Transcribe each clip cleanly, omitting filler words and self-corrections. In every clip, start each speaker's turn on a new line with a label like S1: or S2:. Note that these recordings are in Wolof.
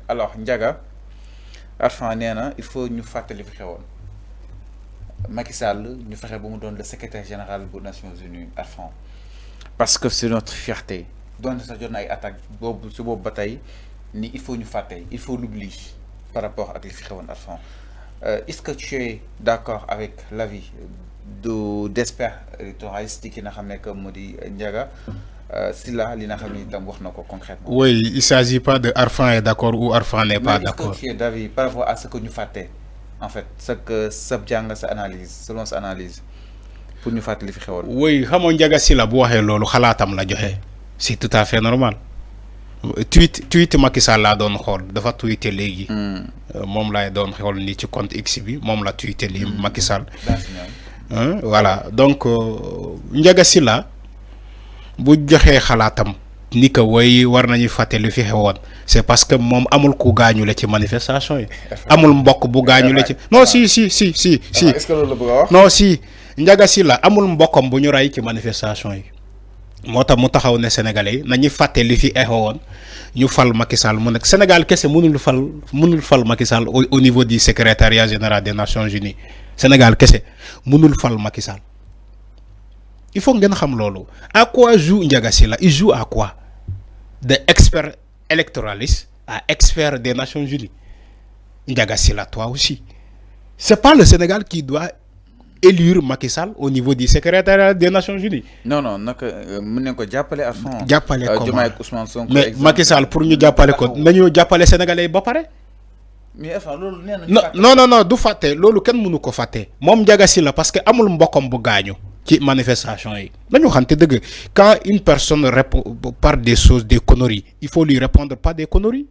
S1: alors Ndiaga Arfan nee na il faut ñu fàttali fi xewoon Macky Sall ñu fexe ba mu doon le secrétaire général bu Nations Unies Arfan parce que c'est notre fierté donc sax jot na ay attaque boobu si boobu ba tey ni il faut ñu fàtte il faut l'oublier par rapport ak li fi xewoon Arfan est-ce que tu es d'accord avec l'avis d'experts électoralistes qui n'a jamais que moo di Ndiaga Sylla li nga xam ni itam wax na ko concrètement.
S2: Oui, il ne s'agit pas de Arfan est d'accord ou Arfan n'est pas d'accord.
S1: Est-ce que tu es d'avis par rapport à ce que ñu fàtte en fait ce que sa jàng sa analyse selon sa analyse pour ñu fàttali fi xewoon.
S2: Oui, xam nga Ndiaga Sylla bu waxee loolu xalaatam la joxe c'est tout à fait normal. tweet Macky Sall laa doon xool dafa tweeté léegi. moom laay doon xool ni ci compte X bi moom la tweeté lii Macky Sall. Voilà donc Ndiaga Sylla bu joxee xalaatam ni que way war nañu fàtte lu fi xewoon c'est parce que moom amul ku gaañu la ci manifestation yi. amul mbokk bu gaañu la ci. non si.
S1: est-ce que loolu la bëgg a wax.
S2: non si Ndiaga Sylla amul mbokkam bu ñu rey ci manifestation yi. moo tax mu taxaw ne Sénégalais yi nañu fàtte li fi xewoon ñu fal Macky Sall mu nekk Sénégal kese mënul fal Macky Sall au niveau du secrétariat général des Nations Unies Sénégal kese mënul fal Macky Sall. Il faut ngeen xam loolu à quoi joue Ndiaga Sylla il joue à quoi de expert électoraliste à expert des Nations Unies. Ndiaga Sylla toi aussi c'est pas le Sénégal qui doit élire Macky Sall au niveau du secrétariat des Nations Unies.
S1: non naka mën nañ ko jàppale à fond.
S2: jàppale comment
S1: Diomaye ak Ousmane Sonko.
S2: mais Macky Sall pour ñu jàppale ko nañu jàppale Sénégalais yi ba pare.
S1: mais loolu nee na
S2: non du fàtte loolu kenn mënu ko fàtte. moom Ndiaga Sylla parce que amul mbokkam bu gaañu ci manifestation yi dañu xamante dëgg quand une personne répond par des choses des conneries il faut lui répondre pas des conneries.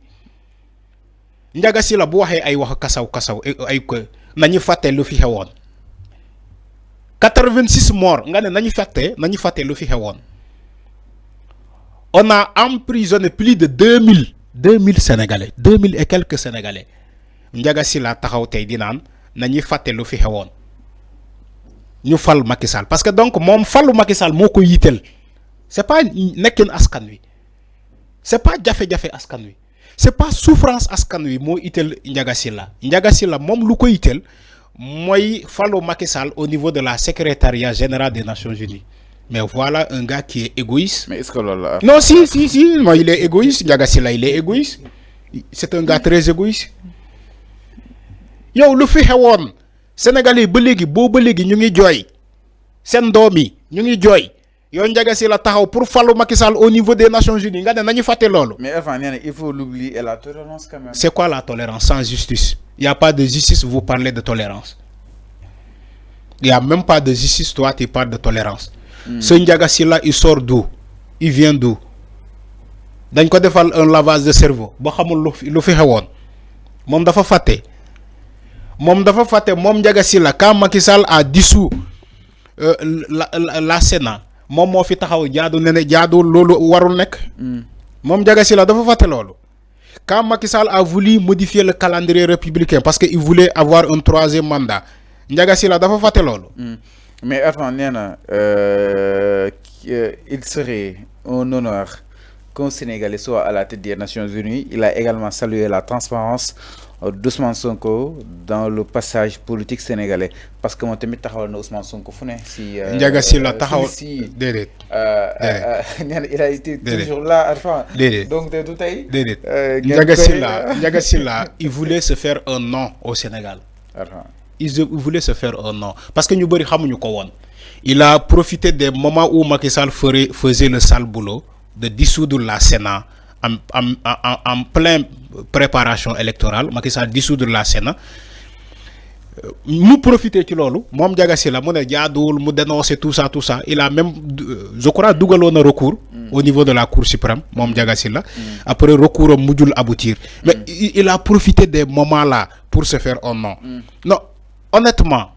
S2: Ndiaga Sylla bu waxee ay wax kasaw ay ko nañu fàtte lu fi xewoon 86 morts nga ne nañu fàtte lu fi xewoon on a emprisonné plus de 2000 Sénégalais 2000 et quelques Sénégalais Ndiaga Sylla taxaw tey di naan nañu fàtte lu fi xewoon ñu fal Macky Sall parce que donc moom falu Macky Sall moo ko yitteel c'est pas nekkin askan wi c'est pas jafe-jafe askan wi c'est pas souffrance askan wi moo yitteel Ndiaga Sylla moom lu ko yitteel mooy falu Macky Sall au niveau de la secrétariat général des Nations Unies mais voilà un gars qui est égoïste.
S1: mais est-ce que loolu la.
S2: non si moi il est égoïste Ndiaga Sylla il est égoïste c'est un gars très égoïste yow lu fi xewoon Sénégalais ba léegi ñu ngi jooy seen doom yi ñu ngi jooy yow Ndiaga Sylla taxaw pour falu Macky Sall au niveau des Nations Unies nga ne nañu fàtte loolu.
S1: mais enfin nee na il faut l'oublier et la tolérance quand même.
S2: c'est quoi la tolérance sans justice? Il y a pas de justice, vous parlez de tolérance. Il y a même pas de justice, toi tu parles de tolérance. Ce Ndiaga Sylla il sort d'où? Il vient d'où? dañ ko defal un lavage de cerveau ba xamul lu fi xewoon moom dafa fàtte moom Ndiaga Sylla quand Macky Sall a dissous la Sénat moom moo fi taxaw jaadu loolu warul nekk. moom Ndiaga Sylla dafa fàtte loolu. Quand Macky Sall a voulu modifier le calendrier républicain parce qu'il voulait avoir un troisième mandat Ndiaga Sylla dafa fàtte loolu.
S1: mais attends nee na il serait un honneur qu'un Sénégalais soit à la tête des Nations Unies. Il a également salué la transparence d'Ousmane Sonko dans le passage politique sénégalais parce que moom tamit taxawal na Ousmane Sonko fu ne si.
S2: Ndiaga Sylla taxaw déedéet.
S1: nee na il a été toujours là Arfan.
S2: déedéet
S1: donc du tey.
S2: déedéet Ndiaga Sylla il voulait se faire un nom au Sénégal.
S1: Arfan.
S2: Il voulait se faire un nom parce que ñu bëri xamuñu ko woon. Il a profité des moments où Macky Sall faisait le sale boulot de dissoudre la Sénat en pleine préparation électorale. Macky Sall dissoudre la Sénat mu profité ci loolu moom Ndiaga Sylla mu ne jaaduwul mu dénoncer tout ça il a même je crois dugaloon na recours au niveau de la Cour suprême moom Ndiaga Sylla après recours am mujjul aboutir mais il a profité des moments là pour se faire un nom. Non honnêtement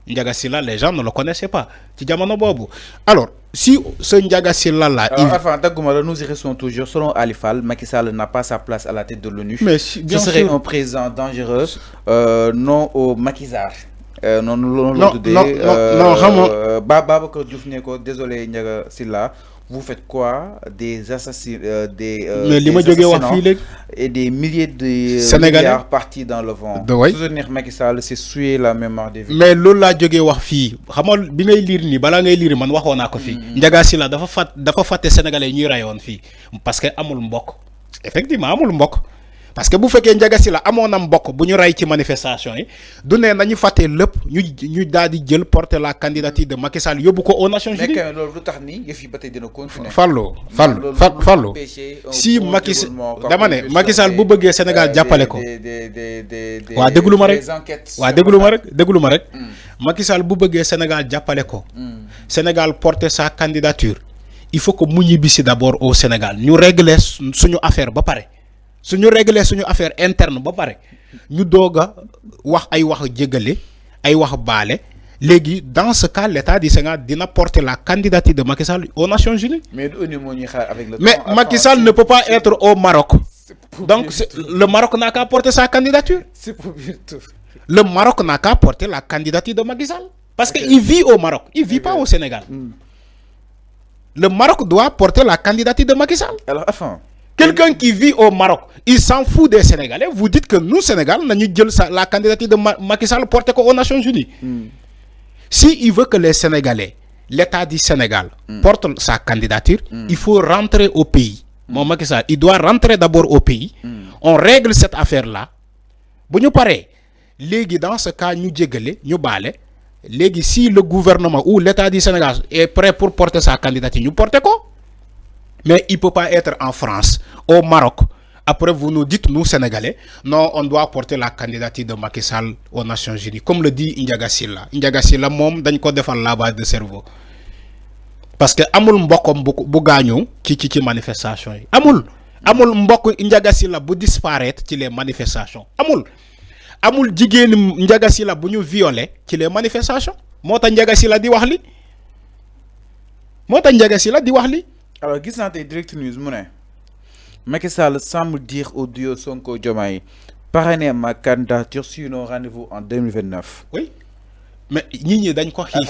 S2: Ndiaga Sylla les gens ne le connaissaient pas ci jamono boobu. Alors si ce Ndiaga Sylla là.
S1: Enfin dagguma nous y restons toujours selon Ali Fall Macky Sall n'a pas sa place à la tête de l'ONU.
S2: Mais
S1: ce serait un président dangereux non au maquisard. Non xam nga
S2: non
S1: Babacar Diouf ne ko désolé Ndiaga Sylla vous faites quoi des assassins,
S2: mais li ma jógee wax fii léegi
S1: et des milliers de
S2: Sénégalais
S1: milliards partis dans le vent. Soutenir Macky Sall, c'est souiller la mémoire des victimes.
S2: mais loolu laa jógee wax fii xam nga bi ngay lire nii balaa ngay lire man waxoon naa ko fii. Ndiaga Sylla dafa fàtte Sénégalais yi ñuy rayoon fii parce que amul mbokk effectivement amul mbokk. parce que bu fekkee Ndiaga Sylla amoon na mbokk bu ñu ray ci manifestation yi du ne nañu fàtte lépp ñu daal di jël porter la candidature de Macky Sall yóbbu ko aux Nations Unies.
S1: mais loolu lu tax ni yëf yi ba tey dina continuer.
S2: Fallou si Macky dama ne Macky Sall bu bëggee Sénégal jàppale ko. waa déglu ma rek Macky Sall bu bëggee Sénégal jàppale ko. Sénégal porter sa candidature il faut que mu ñibbisi d'abord au Sénégal ñu régler suñu affaire ba pare. suñu régler suñu affaire interne ba pare ñu doog a wax ay wax jéggale ay wax baale léegi dans ce cas l'état du Sénégal dina porter la candidature de Macky Sall aux Nations Unies.
S1: mais avec le
S2: mais Macky Sall ne peut pas être au Maroc. donc le Maroc n'a qu'à porter sa candidature. Le Maroc n'a qu'à porter la candidature de Macky Sall. parce que il vit au Maroc il vit pas au Sénégal. Le Maroc doit porter la candidature de Macky Sall.
S1: Alors enfin.
S2: Quelqu'un qui vit au Maroc, il s'en fout des Sénégalais. Vous dites que nous, Sénégal, nous avons la candidature de Macky Sall portée aux Nations Unies. S'il veut que les Sénégalais, l'État du Sénégal, porte sa candidature, il faut rentrer au pays. Mon Macky Sall, il doit rentrer d'abord au pays. On règle cette affaire-là. Bon, nous pareil. Dans ce cas, nous djégale, nous balé. Si le gouvernement ou l'État du Sénégal est prêt pour porter sa candidature, nous portons quoi? Mais il ne peut pas être en France, au Maroc. Après, vous nous dites, nous, Sénégalais, non, on doit porter la candidature de Macky Sall aux Nations Unies. Comme le dit Ndiaga Sylla. Ndiaga Sylla, mom, dañ ko defal lavage de cerveau. Parce que amul mbokom bu gañu ci manifestation yi. Amul mbok Ndiaga Sylla bu disparaître ci les manifestations. Amul jigéen Ndiaga Sylla bu ñu violer ci les manifestations. Mota Ndiaga Sylla di wax li.
S1: Alors, gis naa tey Direct News mu ne Macky Sall semble dire au duo Sonko Diomaye parrainer ma candidature sur nos rendez-vous en 2029.
S2: Oui, mais ñi dañ ko xiif.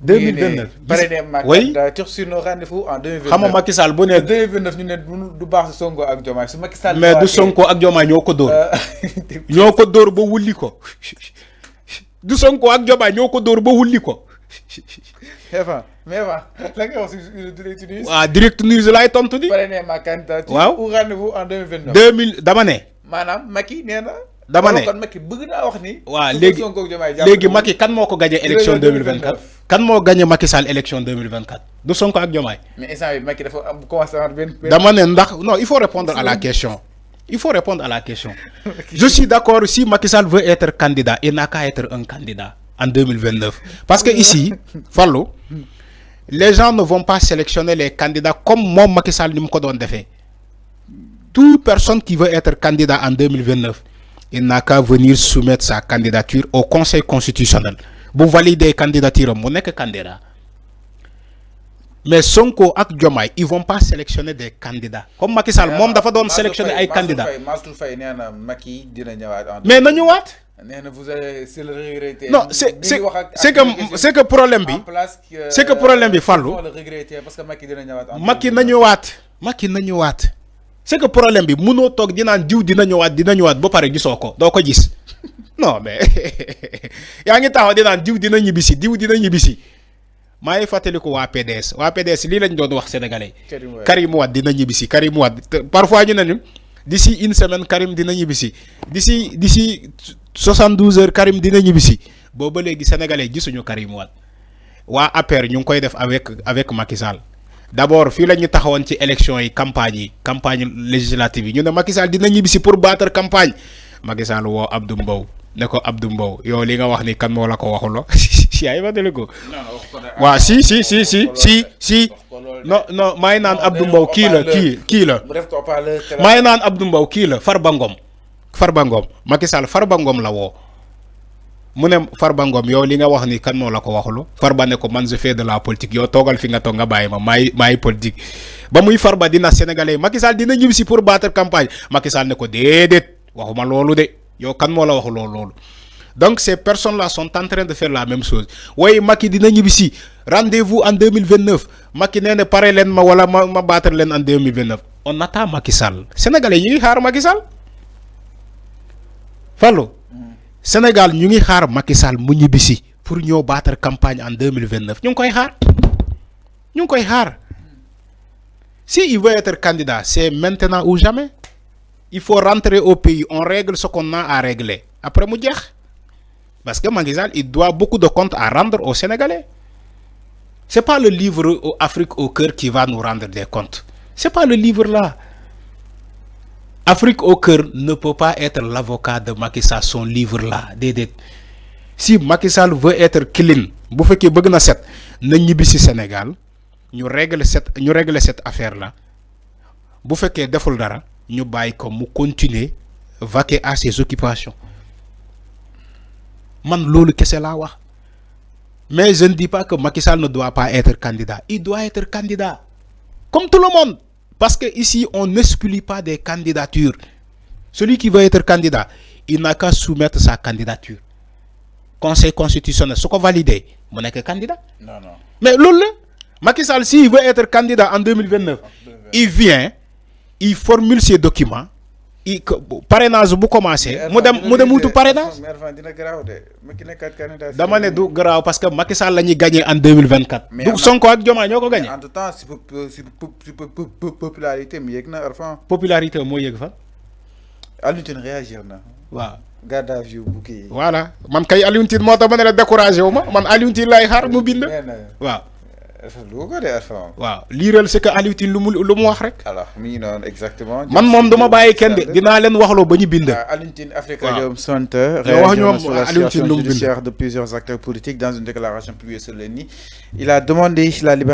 S1: 2029 parrainer ma candidature sur nos rendez-vous en 2029.
S2: xam nga Macky Sall bu ne
S1: 2029 ñu ne du baax Sonko ak Diomaye su Macky Sall.
S2: mais du Sonko ak Diomaye ñoo ko dóor. ñoo ko dóor ba wulli ko. du Sonko ak Diomaye ñoo ko dóor ba wulli ko.
S1: mais la nga wax ci Direct News.
S2: waaw Direct News laay tontu di.
S1: parrainer ma candidature.
S2: waaw
S1: pour rendez-vous en 2029.
S2: dama ne.
S1: maanaam Macky nee na.
S2: dama ne
S1: kon Macky bëgg naa wax ni.
S2: waaw léegi Macky kan moo ko gagné élection 2024. kan moo gagné Macky Sall élection 2024. du Sonko ak Diomaye.
S1: mais instant bi Macky dafa am commencé à benn.
S2: dama ne ndax non il faut répondre à la question. Je suis d'accord si Macky Sall veut être candidat il n'a qu'à être un candidat en 2029 parce que ici Fallou. Les gens ne vont pas sélectionner les candidats comme moi, Macky Sall, ni mu ko doon defee. Toute personne qui veut être candidat en 2029, il n'a qu'à venir soumettre sa candidature au Conseil constitutionnel. Bu valider candidature mu nekk candidat. Mais Sonko ak Diomaye, ils vont pas sélectionner des candidats. Comme Macky Sall, moom dafa doon sélectionner ay candidats.
S1: Mansour Faye nee na Macky dina ñëwaat.
S2: Mais nañu waat.
S1: C'est le regretter.
S2: Non, c'est que problème bi. C'est que problème bi Fallou. Macky nañu waat. C'est que problème bi mënoo toog di naan diw dina ñëwaat ba pare gisoo ko doo ko gis. Non mais yaa ngi taxaw di naan diw dina ñibbisi. maa ngi fàttaliku waa PDS lii lañ doon wax sénégalais. Karim Wade dina ñibbisi parfois ñu ne ñu d'ici une semaine Karim dina ñibbisi d'ici 72 heures Karim dina ñibbisi booba léegi sénégalais gisuñu Karim Wade waa APR ñu ngi koy def avec Macky Sall d'abord fii la ñu taxawoon ci élection yi campagne législative yi ñu ne Macky Sall dina ñibbisi pour battre campagne Macky Sall woo Abdou Mbow ne ko Abdou Mbow yow li nga wax ni kan moo la ko waxuloo yaa ngi fàttali ko. waaw si. non maa ngi naan Abdou Mbow kii la. maa ngi naan Abdou Mbow kii la Farba Ngom Macky Sall Farba Ngom la woo mu ne Farba Ngom yow li nga wax ni kan moo la ko waxulu Farba ne ko man je fais de la politique yow toogal fi nga toog nga bàyyi ma maay politique ba muy Farba dina sénégalais Macky Sall dina ñibbi si pour battre campagne Macky Sall ne ko déedéet waxuma loolu de yow kan moo la waxu loolu Donc ces personnes-là sont en train de faire la même chose. Oui, Macky dina ñibisi. Rendez-vous en 2029. Macky nee na pare leen ma wala ma battre leen en 2029. On attend Macky Sall. Sénégalais ñu ngi xaar Macky Sall. Fallo. Sénégal ñu ngi xaar Macky Sall mu ñibisi pour ñoo battre campagne en 2029. Ñu ngi koy xaar. Ñu ngi koy xaar. Si il veut être candidat, c'est maintenant ou jamais. Il faut rentrer au pays, on règle ce qu'on a à régler. Après mu jeex. Parce que Macky Sall, il doit beaucoup de comptes à rendre aux Sénégalais. C'est pas le livre Afrique au cœur qui va nous rendre des comptes. C'est pas le livre là. Afrique au cœur ne peut pas être l'avocat de Macky Sall, son livre là. Si Macky Sall veut être clean, bu fekkee bëgg na set, na ñibbi ci Sénégal, ñu régler cette affaire là. Bu fekkee deful dara, ñu bàyyi ko mu continuer vaquer à ses occupations. Man lolu kessé la wax. Mais je ne dis pas que Macky Sall ne doit pas être candidat. Il doit être candidat. Comme tout le monde. Parce que ici, on n'exclut pas des candidatures. Celui qui veut être candidat, il n'a qu'à soumettre sa candidature. Conseil constitutionnel, ce qu'on valide, mon est que candidat.
S1: Non, non.
S2: Mais lolu, Macky Sall, s'il veut être candidat en 2029, il vient, il formule ses documents. Parrainage bu commencé mu dem wutu parrainage dama ne du graw parce que Macky Sall lañuy gagner en 2024 du Sonko ak Diomaye ñoko gagner
S1: en tout temps si popularité mi yegg na Arfan
S2: popularité mo yegg fa
S1: Alioune Tine réagir na
S2: waaw
S1: garde à vue bu ki
S2: voilà man kay Alioune Tine moo tax ma ne la découragé wu ma man Alioune Tine lay xaar mu bind waaw
S1: waaw
S2: liiral ce que Alioune Tine lu mu wax rek.
S1: alors mi non exactement.
S2: man moom duma bàyyi kenn de dinaa leen waxloo ba ñu bind.
S1: Alioune Tine Afrikajom Center réaction sur la situation judiciaire de plusieurs acteurs politiques dans une déclaration publiée sur le NI. Il a demandé la liberté